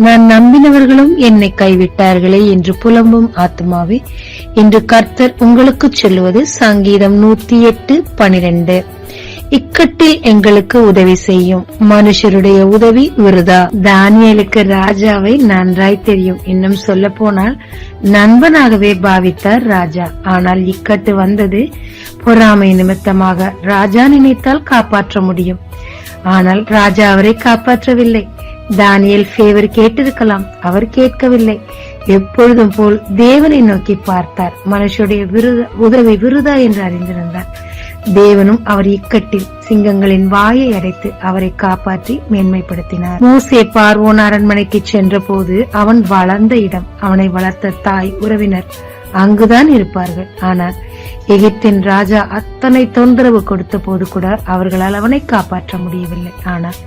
நான் நம்பினவர்களும் என்னை கைவிட்டார்களே என்று புலம்பும் ஆத்மாவே, இன்று கர்த்தர் உங்களுக்கு சொல்லுவது சங்கீதம் 108:12. இக்கட்டில் எங்களுக்கு உதவி செய்யும் மனுஷருடைய உதவி விருதா. தானியேலுக்கு ராஜாவை நன்றாய் தெரியும். இன்னும் சொல்ல போனால் நண்பனாகவே பாவித்தார் ராஜா. ஆனால் இக்கட்டு வந்தது பொறாமை நிமித்தமாக. ராஜா நினைத்தால் காப்பாற்ற முடியும், ஆனால் ராஜா அவரை காப்பாற்றவில்லை. தானியேல் ஃபேவர் கேட்டிருக்கலாம், அவர் கேட்கவில்லை. எப்பொழுதும் போல் தேவனை நோக்கி பார்த்தார். மனுஷருடைய உதவி விருதா என்று அறிந்திருந்தார். தேவனும் அவர் இக்கட்டில் சிங்கங்களின் வாயை அடைத்து அவரை காப்பாற்றி மேன்மைப்படுத்தினார். மோசே பார்வோன் அரண்மனைக்கு சென்ற போது அவன் வளர்ந்த இடம், அவனை வளர்த்த தாய் உறவினர் அங்குதான் இருப்பார்கள். ஆனால் எகிப்தின் ராஜா அத்தனை தொந்தரவு கொடுத்த போது கூட அவர்களால் அவனை காப்பாற்ற முடியவில்லை. ஆனால்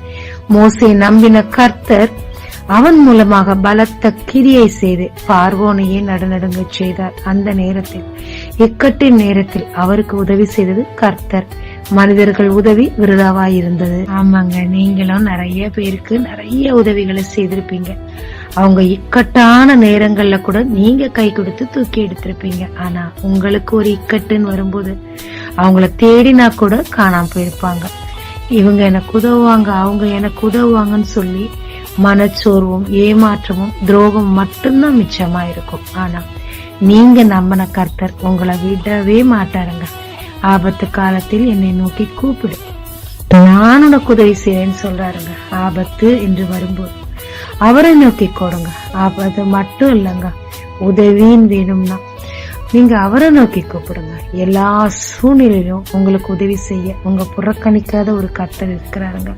மோசே நம்பின கர்த்தர் அவன் மூலமாக பலத்த கிரியை செய்து பார்வோனையே நடுநடுங்க செய்தார். அந்த நேரத்தில், இக்கட்டின் நேரத்தில் அவருக்கு உதவி செய்தது கர்த்தர். மனிதர்கள் உதவி விருதாவாயிருந்தது. ஆமாங்க, நீங்களும் நிறைய பேருக்கு நிறைய உதவிகளை செய்திருப்பீங்க. அவங்க இக்கட்டான நேரங்கள்ல கூட நீங்க கை கொடுத்து தூக்கி எடுத்திருப்பீங்க. ஆனா உங்களுக்கு ஒரு இக்கட்டுன்னு வரும்போது அவங்கள தேடினா கூட காணாம போயிருப்பாங்க. இவங்க எனக்கு உதவுவாங்க, அவங்க எனக்கு உதவுவாங்கன்னு சொல்லி மனச்சோர்வும் ஏமாற்றமும் துரோகம் மட்டும்தான் மிச்சமா இருக்கும். ஆனா நீங்க நம்பின கர்த்தர் உங்களை விடவே மாட்டாருங்க. ஆபத்து காலத்தில் என்னை நோக்கி கூப்பிடு, நான் உனக்கு உதவி செய்யறேன்னு சொல்றாருங்க. ஆபத்து என்று வரும்போது அவரை நோக்கி கொடுங்க. ஆபத்து மட்டும் இல்லைங்க, உதவின்னு வேணும்னா நீங்க அவரை நோக்கி கூப்பிடுங்க. எல்லா சூழ்நிலையிலும் உங்களுக்கு உதவி செய்ய உங்க புறக்கணிக்காத ஒரு கர்த்தர் இருக்கிறாருங்க.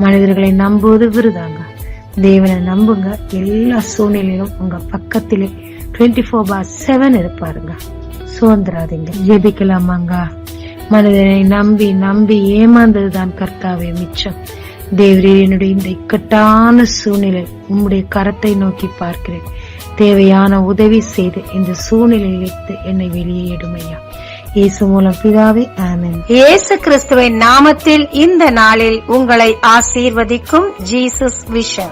மனிதர்களை நம்புவது விருதாங்க, தேவனை நம்புங்க. எல்லா சூழ்நிலையிலும் உங்க பக்கத்திலே 24/7 இருப்பாருங்க. சுதந்திராதீங்க. ஜெபிக்கலாமாங்க. மனிதனை நம்பி நம்பி ஏமாந்ததுதான் கர்த்தாவே மிச்சம். தேவரே, என்னுடைய இந்த இக்கட்டான சூழ்நிலை உம்முடைய கரத்தை நோக்கி பார்க்கிறேன். தேவையான உதவி செய்து இந்த சூழ்நிலையிலிருந்து என்னை வெளியே எடுமையா. இயேசு மூலம் பிதாவே, ஆமென். இயேசு கிறிஸ்துவின் நாமத்தில் இந்த நாளில் உங்களை ஆசீர்வதிக்கும் ஜீசஸ் விஷன்.